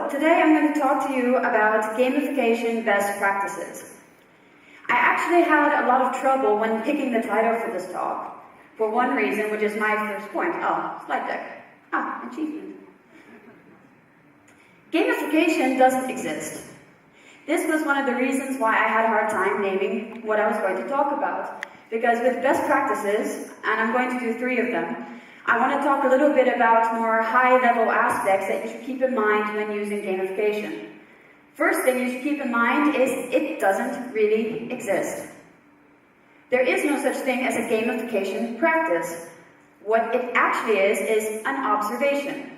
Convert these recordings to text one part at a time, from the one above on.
So, today I'm going to talk to you about gamification best practices. I actually had a lot of trouble when picking the title for this talk, for one reason, which is my first point. Oh, slide deck. Achievement. Gamification doesn't exist. This was one of the reasons why I had a hard time naming what I was going to talk about. Because with best practices, and I'm going to do 3 of them, I want to talk a little bit about more high-level aspects that you should keep in mind when using gamification. First thing you should keep in mind is it doesn't really exist. There is no such thing as a gamification practice. What it actually is an observation.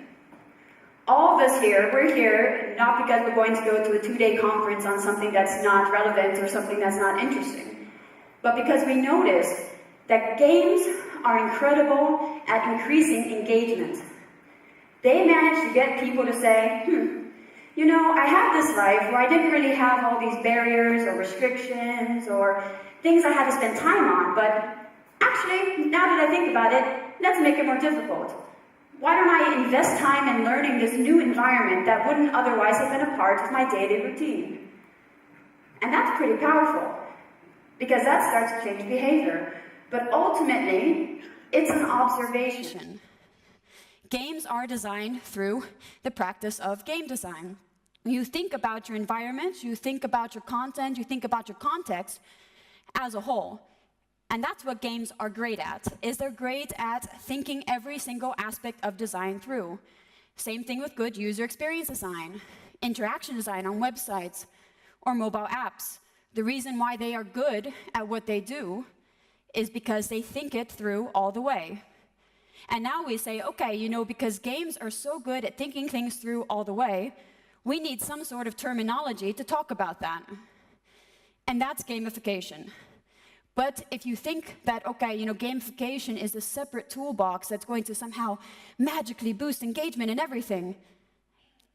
All of us here, we're here not because we're going to go to a 2-day conference on something that's not relevant or something that's not interesting, but because we notice that games are incredible at increasing engagement. They manage to get people to say, you know, I had this life where I didn't really have all these barriers or restrictions or things I had to spend time on, but actually, now that I think about it, let's make it more difficult. Why don't I invest time in learning this new environment that wouldn't otherwise have been a part of my daily routine? And that's pretty powerful, because that starts to change behavior. But ultimately, it's an observation. Games are designed through the practice of game design. You think about your environment, you think about your content, you think about your context as a whole. And that's what games are great at, is they're great at thinking every single aspect of design through. Same thing with good user experience design, interaction design on websites or mobile apps. The reason why they are good at what they do is because they think it through all the way. And now we say, okay, you know, because games are so good at thinking things through all the way, we need some sort of terminology to talk about that. And that's gamification. But if you think that, okay, you know, gamification is a separate toolbox that's going to somehow magically boost engagement and everything,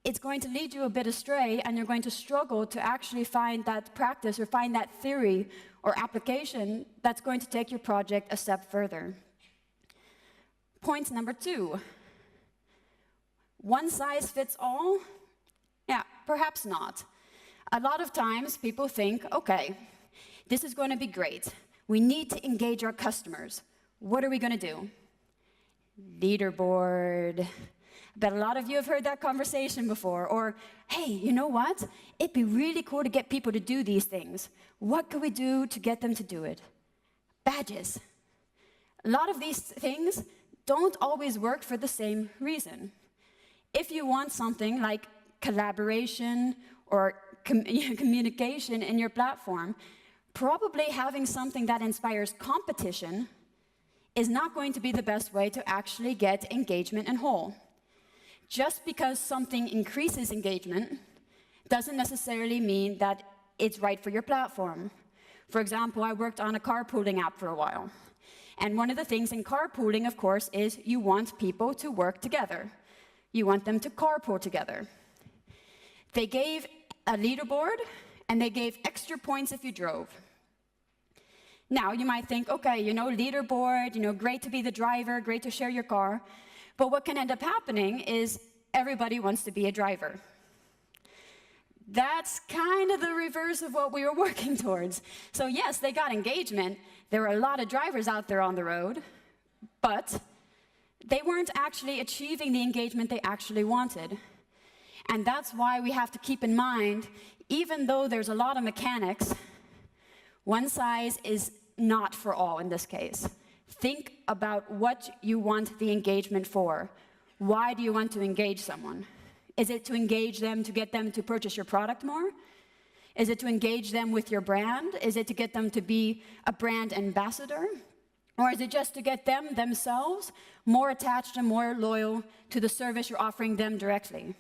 it's going to lead you a bit astray, and you're going to struggle to actually find that practice or find that theory or application that's going to take your project a step further. Point number 2. One size fits all? Yeah, perhaps not. A lot of times people think, okay, this is going to be great. We need to engage our customers. What are we going to do? Leaderboard. I bet a lot of you have heard that conversation before. Or, hey, you know what? It'd be really cool to get people to do these things. What can we do to get them to do it? Badges. A lot of these things don't always work for the same reason. If you want something like collaboration or communication in your platform, probably having something that inspires competition is not going to be the best way to actually get engagement in whole. Just because something increases engagement doesn't necessarily mean that it's right for your platform. For example, I worked on a carpooling app for a while. And one of the things in carpooling, of course, is you want people to work together. You want them to carpool together. They gave a leaderboard, and they gave extra points if you drove. Now, you might think, okay, you know, leaderboard, you know, great to be the driver, great to share your car. But what can end up happening is everybody wants to be a driver. That's kind of the reverse of what we were working towards. So yes, they got engagement. There were a lot of drivers out there on the road, but they weren't actually achieving the engagement they actually wanted. And that's why we have to keep in mind, even though there's a lot of mechanics, one size is not for all in this case. Think about what you want the engagement for. Why do you want to engage someone? Is it to engage them to get them to purchase your product more? Is it to engage them with your brand? Is it to get them to be a brand ambassador? Or is it just to get them themselves more attached and more loyal to the service you're offering them directly?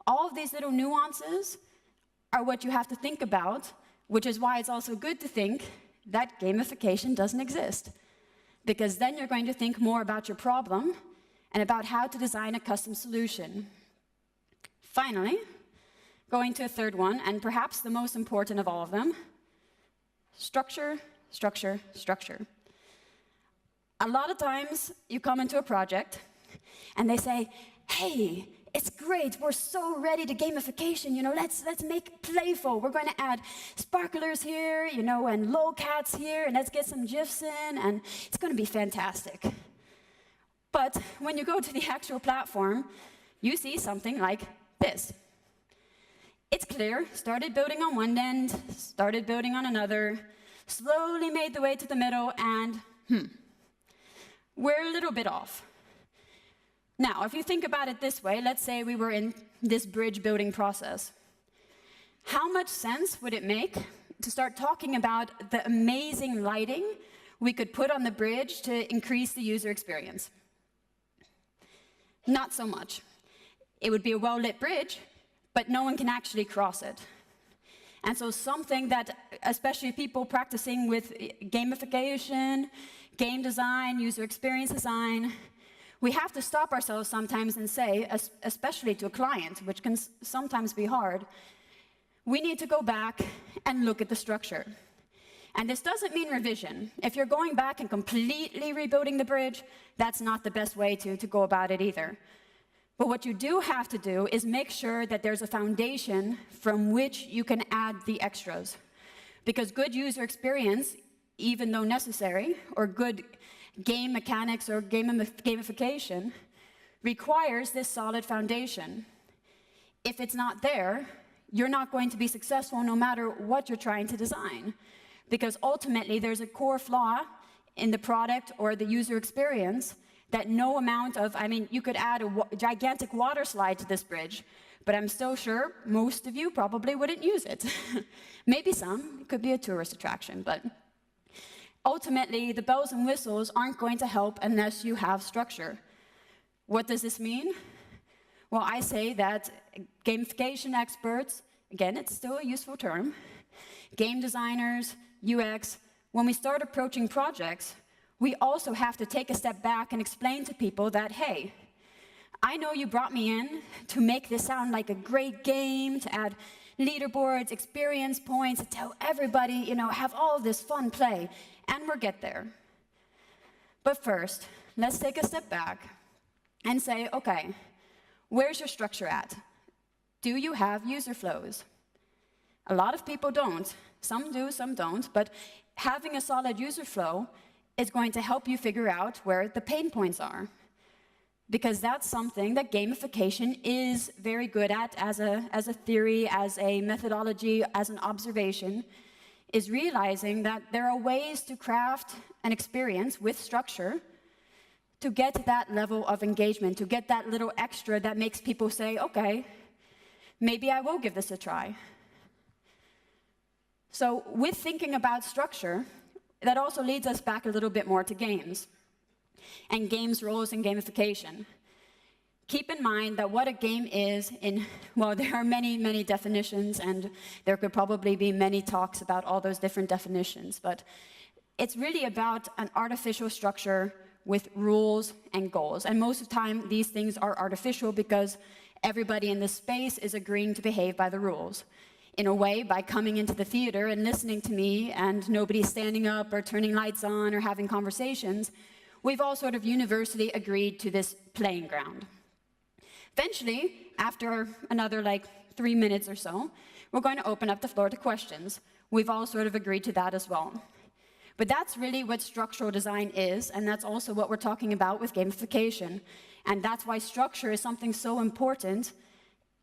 All of these little nuances are what you have to think about, which is why it's also good to think that gamification doesn't exist. Because then you're going to think more about your problem and about how to design a custom solution. Finally, going to a third one, and perhaps the most important of all of them, structure, structure, structure. A lot of times you come into a project and they say, hey, it's great, we're so ready to gamification, let's make playful. We're going to add sparklers here, and lolcats here, and let's get some GIFs in, and it's going to be fantastic. But when you go to the actual platform, you see something like this. It's clear, started building on one end, started building on another, slowly made the way to the middle, and we're a little bit off. Now, if you think about it this way, let's say we were in this bridge building process. How much sense would it make to start talking about the amazing lighting we could put on the bridge to increase the user experience? Not so much. It would be a well-lit bridge, but no one can actually cross it. And so something that, especially people practicing with gamification, game design, user experience design, we have to stop ourselves sometimes and say, especially to a client, which can sometimes be hard, we need to go back and look at the structure. And this doesn't mean revision. If you're going back and completely rebuilding the bridge, that's not the best way to go about it either. But what you do have to do is make sure that there's a foundation from which you can add the extras. Because good user experience, even though necessary, or good game mechanics or gamification, requires this solid foundation. If it's not there, you're not going to be successful no matter what you're trying to design. Because ultimately, there's a core flaw in the product or the user experience that no amount of, you could add a gigantic water slide to this bridge, but I'm still sure most of you probably wouldn't use it. Maybe some, it could be a tourist attraction, but ultimately, the bells and whistles aren't going to help unless you have structure. What does this mean? Well, I say that gamification experts, again, it's still a useful term, game designers, UX, when we start approaching projects, we also have to take a step back and explain to people that, hey, I know you brought me in to make this sound like a great game, to add leaderboards, experience points, to tell everybody, have all this fun play, and we'll get there. But first, let's take a step back and say, okay, where's your structure at? Do you have user flows? A lot of people don't. Some do, some don't, but having a solid user flow is going to help you figure out where the pain points are. Because that's something that gamification is very good at as a theory, as a methodology, as an observation, is realizing that there are ways to craft an experience with structure to get that level of engagement, to get that little extra that makes people say, okay, maybe I will give this a try. So with thinking about structure, that also leads us back a little bit more to games and games' roles in gamification. Keep in mind that what a game is well, there are many, many definitions, and there could probably be many talks about all those different definitions, but it's really about an artificial structure with rules and goals. And most of the time, these things are artificial because everybody in this space is agreeing to behave by the rules. In a way, by coming into the theater and listening to me, and nobody's standing up or turning lights on or having conversations, we've all sort of universally agreed to this playing ground. Eventually, after another 3 minutes or so, we're going to open up the floor to questions. We've all sort of agreed to that as well. But that's really what structural design is, and that's also what we're talking about with gamification. And that's why structure is something so important,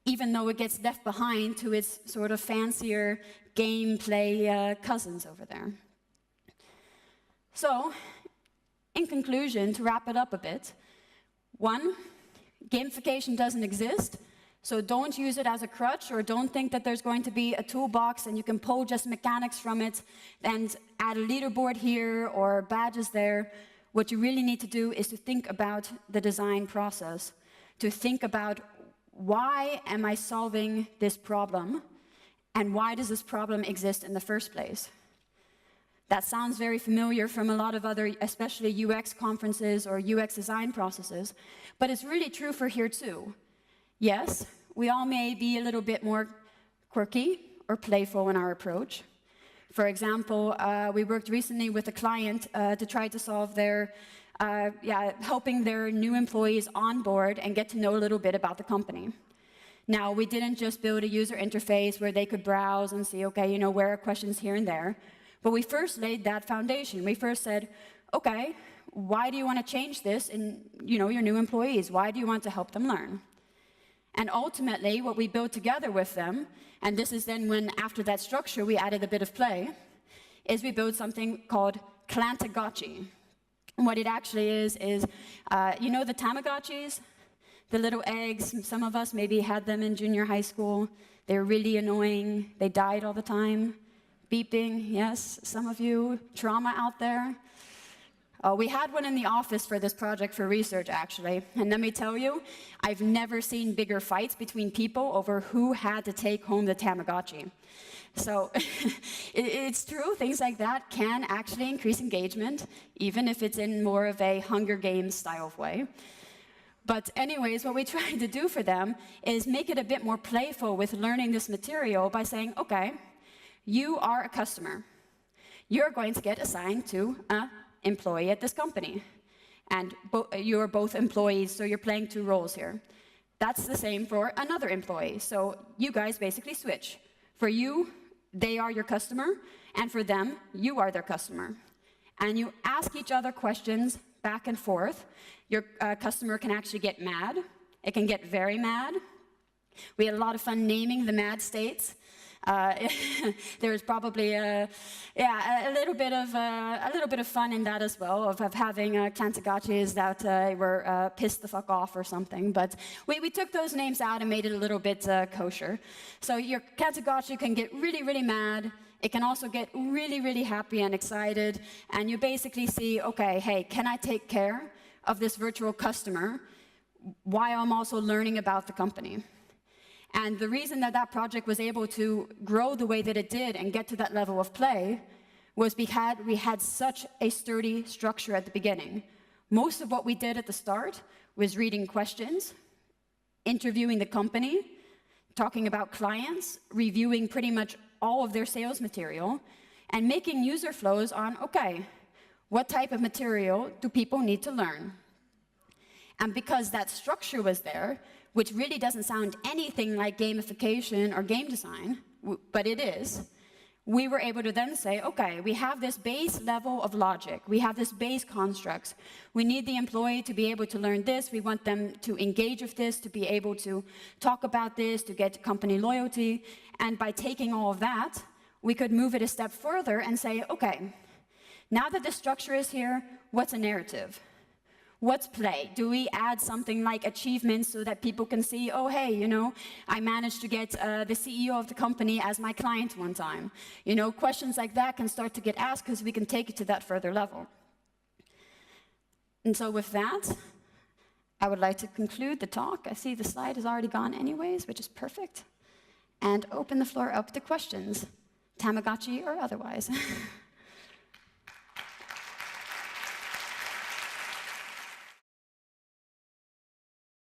even though it gets left behind to its sort of fancier gameplay cousins over there. So, in conclusion, to wrap it up a bit, 1, gamification doesn't exist, so don't use it as a crutch, or don't think that there's going to be a toolbox and you can pull just mechanics from it and add a leaderboard here or badges there. What you really need to do is to think about the design process, to think about why am I solving this problem, and why does this problem exist in the first place? That sounds very familiar from a lot of other, especially UX conferences or UX design processes, but it's really true for here too. Yes, we all may be a little bit more quirky or playful in our approach. For example, we worked recently with a client to try to solve their helping their new employees on board and get to know a little bit about the company. Now, we didn't just build a user interface where they could browse and see, okay, where are questions here and there, but we first laid that foundation. We first said, okay, why do you want to change this in your new employees? Why do you want to help them learn? And ultimately, what we built together with them, and this is then when, after that structure, we added a bit of play, is we built something called Klantagotchi. And what it actually is the Tamagotchis? The little eggs, some of us maybe had them in junior high school. They're really annoying. They died all the time. Beeping, yes, some of you. Trauma out there. We had one in the office for this project for research, actually. And let me tell you, I've never seen bigger fights between people over who had to take home the Tamagotchi. So it's true, things like that can actually increase engagement, even if it's in more of a Hunger Games style of way. But anyways, what we tried to do for them is make it a bit more playful with learning this material by saying, okay, you are a customer. You're going to get assigned to an employee at this company. And you're both employees, so you're playing two roles here. That's the same for another employee. So you guys basically switch. For you, they are your customer, and for them, you are their customer. And you ask each other questions back and forth. Your customer can actually get mad. It can get very mad. We had a lot of fun naming the mad states. There's probably a little bit of fun in that as well, of having Klantagotchis that were pissed the fuck off or something. But we took those names out and made it a little bit kosher. So your Klantagotchi can get really, really mad. It can also get really, really happy and excited. And you basically see, okay, hey, can I take care of this virtual customer while I'm also learning about the company? And the reason that that project was able to grow the way that it did and get to that level of play was because we had such a sturdy structure at the beginning. Most of what we did at the start was reading questions, interviewing the company, talking about clients, reviewing pretty much all of their sales material, and making user flows on, okay, what type of material do people need to learn? And because that structure was there, which really doesn't sound anything like gamification or game design, but it is, we were able to then say, okay, we have this base level of logic. We have this base constructs. We need the employee to be able to learn this. We want them to engage with this, to be able to talk about this, to get company loyalty. And by taking all of that, we could move it a step further and say, okay, now that the structure is here, what's a narrative? What's play? Do we add something like achievements so that people can see, oh, hey, I managed to get the CEO of the company as my client one time. Questions like that can start to get asked because we can take it to that further level. And so with that, I would like to conclude the talk. I see the slide is already gone anyways, which is perfect. And open the floor up to questions, Tamagotchi or otherwise.